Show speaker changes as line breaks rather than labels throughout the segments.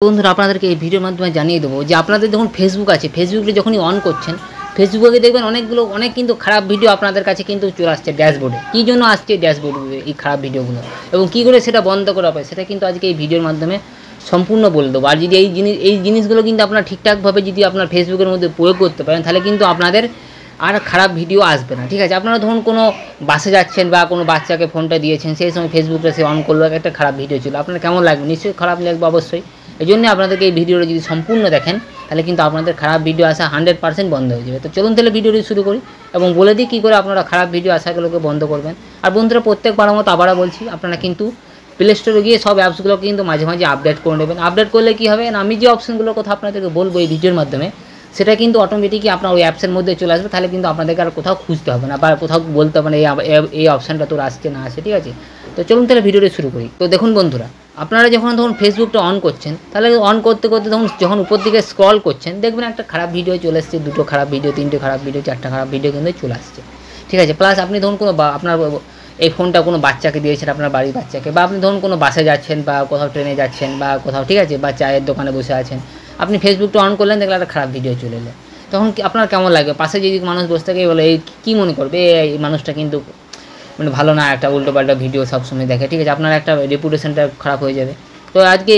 বন্ধুরা আপনাদেরকে এই ভিডিওর মাধ্যমে জানিয়ে দেবো যে আপনাদের যখন ফেসবুক আছে, ফেসবুকটা যখনই অন করছেন, ফেসবুকে দেখবেন অনেক কিন্তু খারাপ ভিডিও আপনাদের কাছে কিন্তু চলে আসছে ড্যাশবোর্ডে। কী জন্য আসছে ড্যাশবোর্ডে এই খারাপ ভিডিওগুলো এবং কী করে সেটা বন্ধ করা হবে সেটা কিন্তু আজকে এই ভিডিওর মাধ্যমে সম্পূর্ণ বলে দেবো। আর যদি এই জিনিসগুলো কিন্তু আপনারা ঠিকঠাকভাবে যদি আপনার ফেসবুকের মধ্যে প্রয়োগ করতে পারেন তাহলে কিন্তু আপনাদের আর খারাপ ভিডিও আসবে না। ঠিক আছে, আপনারা ধরুন কোনো বাসে যাচ্ছেন বা কোনো বাচ্চাকে ফোনটা দিয়েছেন, সেই সময় ফেসবুকটা সে অন করলো, একটা খারাপ ভিডিও ছিল, আপনার কেমন লাগবে? নিশ্চয়ই খারাপ লাগবে অবশ্যই। এই জন্য আপনাদেরকে এই ভিডিওটা যদি সম্পূর্ণ দেখেন তাহলে কিন্তু আপনাদের খারাপ ভিডিও আসা 100% বন্ধ হয়ে যাবে। তো চলুন তাহলে ভিডিওটি শুরু করি এবং বলে দিই কী করে আপনারা খারাপ ভিডিও আসাগুলোকে বন্ধ করবেন। আর বন্ধুরা প্রত্যেকবার মতো আবারও বলছি, আপনারা কিন্তু প্লে স্টোরে গিয়ে সব অ্যাপসগুলোকে কিন্তু মাঝে মাঝে আপডেট করে নেবেন। আপডেট করলে কী হবে না, আমি যে অপশানগুলোর কথা আপনাদেরকে বলবো এই ভিডিওর মাধ্যমে সেটা কিন্তু অটোমেটিকই আপনার ওই অ্যাপসের মধ্যে চলে আসবে। তাহলে কিন্তু আপনাদেরকে আর কোথাও খুঁজতে হবে না বা কোথাও বলতে হবে না এই অপশানটা তোর আসছে না আসে। ঠিক আছে, তো চলুন তাহলে ভিডিওটি শুরু করি। তো দেখুন বন্ধুরা, আপনারা যখন ফেসবুকটা অন করছেন তাহলে অন করতে করতে যখন উপর দিকে স্ক্রল করছেন দেখবেন একটা খারাপ ভিডিও চলে আসছে, দুটো খারাপ ভিডিও, তিনটে খারাপ ভিডিও, চারটা খারাপ ভিডিও কিন্তু চলে আসছে। ঠিক আছে, প্লাস আপনি ধরুন কোনো আপনার এই ফোনটা কোনো বাচ্চাকে দিয়েছেন, আপনার বাড়ির বাচ্চাকে, বা আপনি ধরুন কোনো বাসে যাচ্ছেন বা কোথাও ট্রেনে যাচ্ছেন বা কোথাও, ঠিক আছে, বা চায়ের দোকানে বসে আছেন, আপনি ফেসবুকটা অন করলেন, দেখলেন একটা খারাপ ভিডিও চলে এলো, তখন আপনার কেমন লাগবে? পাশে যদি মানুষ বসে থাকে বলে এই কী মনে করবে, এই মানুষটা কিন্তু মানে ভালো না, একটা উল্টোপাল্টা ভিডিও সবসময় দেখে। ঠিক আছে, আপনার একটা রেপুটেশনটা খারাপ হয়ে যাবে। তো আজকে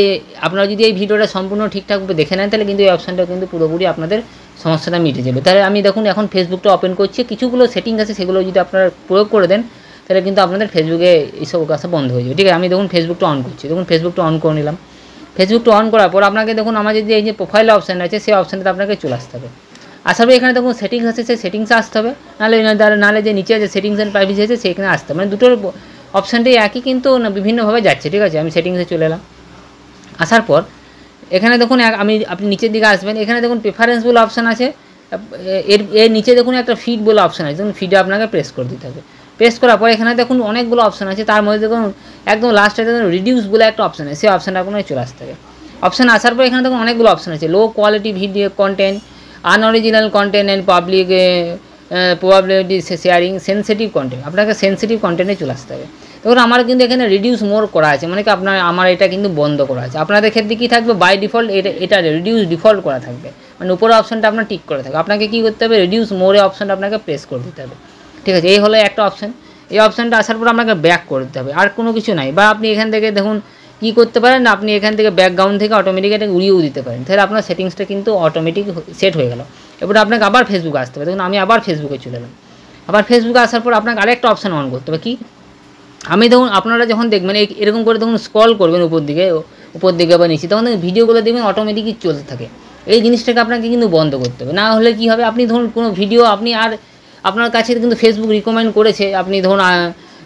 আপনারা যদি এই ভিডিওটা সম্পূর্ণ ঠিকঠাকভাবে দেখে নেন তাহলে কিন্তু এই অপশানটা কিন্তু পুরোপুরি আপনাদের সমস্যাটা মিটে যাবে। তাহলে আমি দেখুন এখন ফেসবুকটা ওপেন করছি, কিছুগুলো সেটিংস আছে সেগুলো যদি আপনারা প্রয়োগ করে দেন তাহলে কিন্তু আপনাদের ফেসবুকে এইসব কাজ বন্ধ হয়ে যাবে। ঠিক আছে, আমি দেখুন ফেসবুকটা অন করছি, দেখুন ফেসবুকটা অন করে নিলাম। ফেসবুকটা অন করার পর আপনাকে দেখুন আমাদের যে এই যে প্রোফাইল অপশান আছে সেই অপশানটাতে আপনাকে চলে আসতে হবে। আসার পর এখানে দেখুন সেটিংস আছে, সেই সেটিংসে আসতে হবে, নাহলে যে নিচে আছে সেটিংস অ্যান্ড প্রাইভেসি আছে সেখানে আসতে হবে। মানে দুটোর অপশানটাই একই কিন্তু বিভিন্নভাবে যাচ্ছে। ঠিক আছে, আমি সেটিংসে চলে এলাম। আসার পর এখানে দেখুন আপনি নিচের দিকে আসবেন, এখানে দেখুন প্রেফারেন্স বলে অপশান আছে, এর নিচে দেখুন একটা ফিড বলে অপশান আছে, দেখুন ফিডে আপনাকে প্রেস করে দিতে হবে। প্রেস করার পর এখানে দেখুন অনেকগুলো অপশান আছে, তার মধ্যে দেখুন একদম লাস্টে দেখুন রিডিউস বলে একটা অপশান আছে, সেই অপশানটা আপনাকে চলে আসতে হবে। অপশান আসার পর এখানে দেখুন অনেকগুলো অপশান আছে, low quality video content, unoriginal content and public probability sharing, sensitive content, আপনাকে সেন্সিটিভ কন্টেন্টে চলে আসতে হবে। দেখুন আমার কিন্তু এখানে রিডিউস মোর করা আছে, মানে কি আমার এটা কিন্তু বন্ধ করা আছে। আপনাদের ক্ষেত্রে কী থাকবে, বাই ডিফল্ট এটা রিডিউস ডিফল্ট করা থাকবে, মানে উপরের অপশানটা আপনার টিক করে থাকবে। আপনাকে কী করতে হবে, রিডিউস মোরে অপশানটা আপনাকে প্রেস করে দিতে হবে। ঠিক আছে, এই হলো একটা অপশান। এই অপশানটা আসার পর আপনাকে ব্যাক করে দিতে হবে, আর কোনো কিছু নাই। বা আপনি এখান থেকে দেখুন কী করতে পারেন, আপনি এখান থেকে ব্যাকগ্রাউন্ড থেকে অটোমেটিক এটা উড়িয়েও দিতে পারেন, তাহলে আপনার সেটিংসটা কিন্তু অটোমেটিক সেট হয়ে গেল। এবার আপনাকে আবার ফেসবুকে আসতে হবে, দেখুন আমি আবার ফেসবুকে চলে এলাম। আবার ফেসবুকে আসার পর আপনাকে আরেকটা অপশান অন করতে হবে। কি, আমি দেখুন আপনারা যখন দেখবেন এরকম করে দেখুন স্ক্রল করবেন উপর দিকে বা নিচে, তখন ভিডিওগুলো দেখবেন অটোমেটিকই চলতে থাকে। এই জিনিসটাকে আপনাকে কিন্তু বন্ধ করতে হবে, না হলে কী হবে, আপনি ধরুন কোনো ভিডিও আপনি আর আপনার কাছে কিন্তু ফেসবুক রিকমেন্ড করেছে, আপনি ধরুন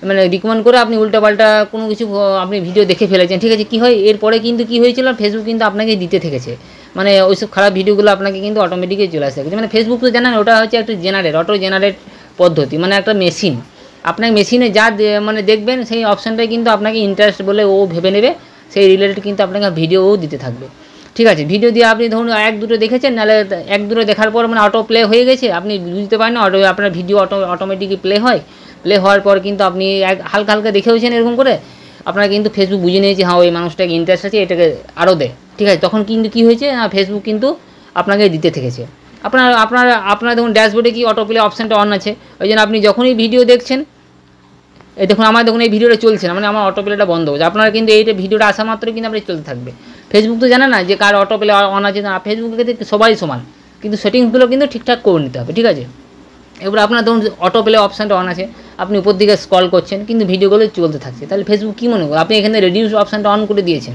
মানে রিকমেন্ড করে আপনি উল্টোপাল্টা কোনো কিছু আপনি ভিডিও দেখে ফেলেছেন। ঠিক আছে, কী হয় এরপরে কিন্তু কী হয়েছিল, ফেসবুক কিন্তু আপনাকে দিতে থেকেছে, মানে ওইসব খারাপ ভিডিওগুলো আপনাকে কিন্তু অটোমেটিকই চলে আসতে থাকে। মানে ফেসবুক তো জানেন ওটা হচ্ছে একটা অটো জেনারেট পদ্ধতি, মানে একটা মেশিন। আপনার মেশিনে যা মানে দেখবেন সেই অপশানটাই কিন্তু আপনাকে ইন্টারেস্ট বলে ও ভেবে নেবে, সেই রিলেটেড কিন্তু আপনাকে ভিডিওও দিতে থাকবে। ঠিক আছে, ভিডিও দিয়ে আপনি ধরুন এক দুটো দেখেছেন, নাহলে এক দুটো দেখার পর মানে অটো প্লে হয়ে গেছে, আপনি বুঝতে পারেন না, আপনার ভিডিও অটোমেটিকই প্লে হওয়ার পর কিন্তু আপনি হালকা হালকা দেখেওছেন এরকম করে, আপনার কিন্তু ফেসবুক বুঝে নিয়েছে হ্যাঁ ওই মানুষটাকে ইন্টারেস্ট আছে, এটাকে আরও দেয়। ঠিক আছে, তখন কিন্তু কী হয়েছে না, ফেসবুক কিন্তু আপনাকে দিতে থেকেছে। আপনার দেখুন ড্যাশবোর্ডে কি অটো প্লে অপশানটা অন আছে, ওই জন্য আপনি যখনই ভিডিও দেখছেন, এই দেখুন আমার দেখুন এই ভিডিওটা চলছে না, মানে আমার অটো প্লেটা বন্ধ হচ্ছে। আপনারা কিন্তু এইটা ভিডিওটা আসা মাত্র কিন্তু আপনার চলতে থাকবে। ফেসবুক তো জানে না যে কার অটো প্লে অন আছে না, ফেসবুকের ক্ষেত্রে সবাই সমান, কিন্তু সেটিংসগুলো কিন্তু ঠিকঠাক করে নিতে হবে। ঠিক আছে, এবার আপনার ধরুন অটো প্লে অপশানটা অন আছে, আপনি উপর দিকে স্ক্রল করছেন কিন্তু ভিডিওগুলো চলতে থাকছে, তাহলে ফেসবুক কী মনে করবে, আপনি এখানে রিডিউস অপশানটা অন করে দিয়েছেন,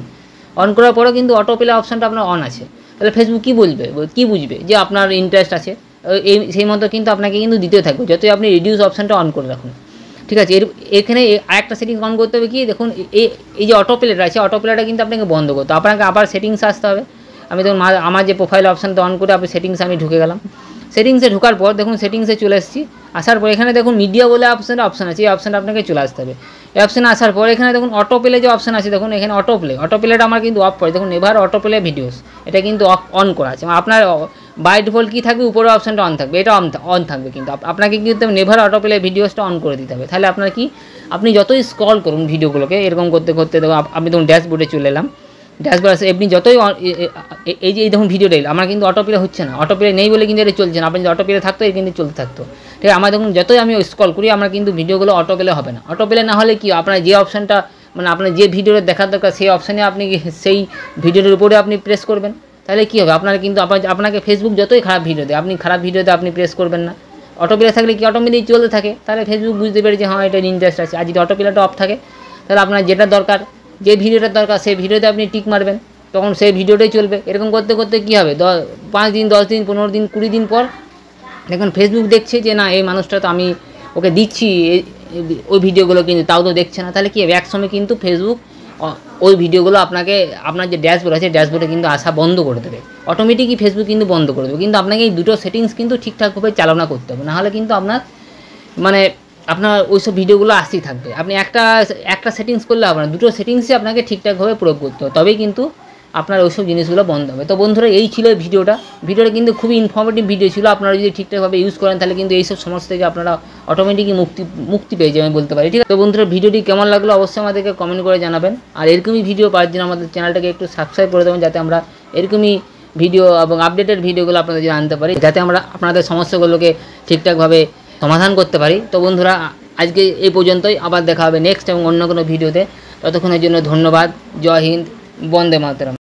অন করার পরেও কিন্তু অটো প্লে অপশানটা আপনার অন আছে, তাহলে ফেসবুক কী বুঝবে যে আপনার ইন্টারেস্ট আছে, সেই মতো কিন্তু আপনাকে কিন্তু দিতে থাকবে যতই আপনি রিডিউস অপশানটা অন করে রাখুন। ঠিক আছে, এখানে আরেকটা সেটিংস অন করতে হবে। কি দেখুন এই যে অটো প্লেটা আছে, অটো প্লেটা কিন্তু আপনাকে বন্ধ করতে হবে, আপনাকে আবার সেটিংসে আসতে হবে। আমি দেখুন আমার যে প্রোফাইল অপশানটা অন করে আপনি সেটিংসে আমি ঢুকে গেলাম। সেটিংসে ঢোকার পর দেখুন সেটিংসে চলে এসেছি, আসার পর এখানে দেখুন মিডিয়া বলে অপশান আছে, এই অপশানটা আপনাকে চলে আসতে হবে। এই অপশানে আসার পর এখানে দেখুন অটো প্লে যে অপশান আছে, দেখুন এখানে অটো প্লেটা আমার কিন্তু অফ করে, দেখুন এবার অটো প্লে ভিডিওস এটা কিন্তু অন করা আছে। আপনার বাই ডিফল্ট কী থাকবে, উপরের অপশানটা অন থাকবে, এটা অন থাকবে, কিন্তু আপনাকে কিন্তু নেভার অটো প্লে ভিডিওসটা অন করে দিতে হবে। তাহলে আপনার কি, আপনি যতই স্ক্রল করুন ভিডিওগুলোকে এরকম করতে করতে দেখুন আমি দেখুন ড্যাশবোর্ডে চলে এলাম। ড্যাশবোর্ড আসে আপনি যতই এই যে দেখুন ভিডিওটা আমার কিন্তু অটোপ্লে হচ্ছে না, অটোপ্লে নেই বলে কিন্তু এটা চলছে না। আপনার যদি অটোপ্লে থাকতো এটা কিন্তু চলতে থাকতো। ঠিক আছে, আমার দেখুন যতই আমি স্ক্রল করি আমার কিন্তু ভিডিওগুলো অটোপ্লে হবে না। অটোপ্লে না হলে কি আপনার যে অপশানটা মানে আপনার যে ভিডিওটা দেখার দরকার সেই অপশানে আপনি সেই ভিডিওটার উপরে আপনি প্রেস করবেন, তাহলে কী হবে আপনার কিন্তু আপনাকে ফেসবুক যতই খারাপ ভিডিও দেয় আপনি খারাপ ভিডিওতে আপনি প্রেস করবেন না। অটোপ্লে থাকলে কি অটোমেটিক চলতে থাকে, তাহলে ফেসবুক বুঝতে পারে যে হ্যাঁ এটা ইন্টারেস্ট আছে। আর যদি অটোপ্লেটা অফ থাকে তাহলে আপনার যেটা দরকার, যে ভিডিওটা দরকার সেই ভিডিওতে আপনি টিক মারবেন, তখন সেই ভিডিওটাই চলবে। এরকম করতে করতে কী হবে 5 দিন 10 দিন 15 দিন 20 দিন পর দেখুন ফেসবুক দেখছে যে না এই মানুষটা তো আমি ওকে দিচ্ছি ওই ভিডিওগুলো কিন্তু তাও তো দেখছে না, তাহলে কী হবে একসময় কিন্তু ফেসবুক ওই ভিডিওগুলো আপনাকে আপনার যে ড্যাশবোর্ড আছে ড্যাশবোর্ডে কিন্তু আসা বন্ধ করে দেবে, অটোমেটিকই ফেসবুক কিন্তু বন্ধ করে দেবে। কিন্তু আপনাকে এই দুটো সেটিংস কিন্তু ঠিকঠাকভাবে চালনা করতে হবে, নাহলে কিন্তু আপনার মানে আপনার ওইসব ভিডিওগুলো আসতেই থাকবে। আপনি একটা সেটিংস করলে হবে না, দুটো সেটিংসই আপনাকে ঠিকঠাকভাবে প্রয়োগ করতে হবে, তবেই কিন্তু আপনার ওইসব জিনিসগুলো বন্ধ হবে। তো বন্ধুরা এই ছিল ভিডিওটা কিন্তু খুবই ইনফরমেটিভ ভিডিও ছিল। আপনারা যদি ঠিকঠাকভাবে ইউজ করেন তাহলে কিন্তু এইসব সমস্যা থেকে আপনারা অটোমেটিকই মুক্তি পেয়ে যাবেন বলতে পারি। ঠিক আছে, তো বন্ধুরা ভিডিওটি কেমন লাগলো অবশ্যই আমাদেরকে কমেন্ট করে জানাবেন। আর এরকমই ভিডিও পাওয়ার জন্য আমাদের চ্যানেলটাকে একটু সাবস্ক্রাইব করে দেবেন, যাতে আমরা এরকমই ভিডিও এবং আপডেটেড ভিডিওগুলো আপনাদের জন্য আনতে পারি, যাতে আমরা আপনাদের সমস্যাগুলোকে ঠিকঠাকভাবে সমাধান করতে পারি। তো বন্ধুরা আজকে এই পর্যন্তই, আবার দেখা হবে নেক্সট এবং অন্য কোনো ভিডিওতে। ততক্ষণের জন্য ধন্যবাদ। জয় হিন্দ, বন্দে মাতরম।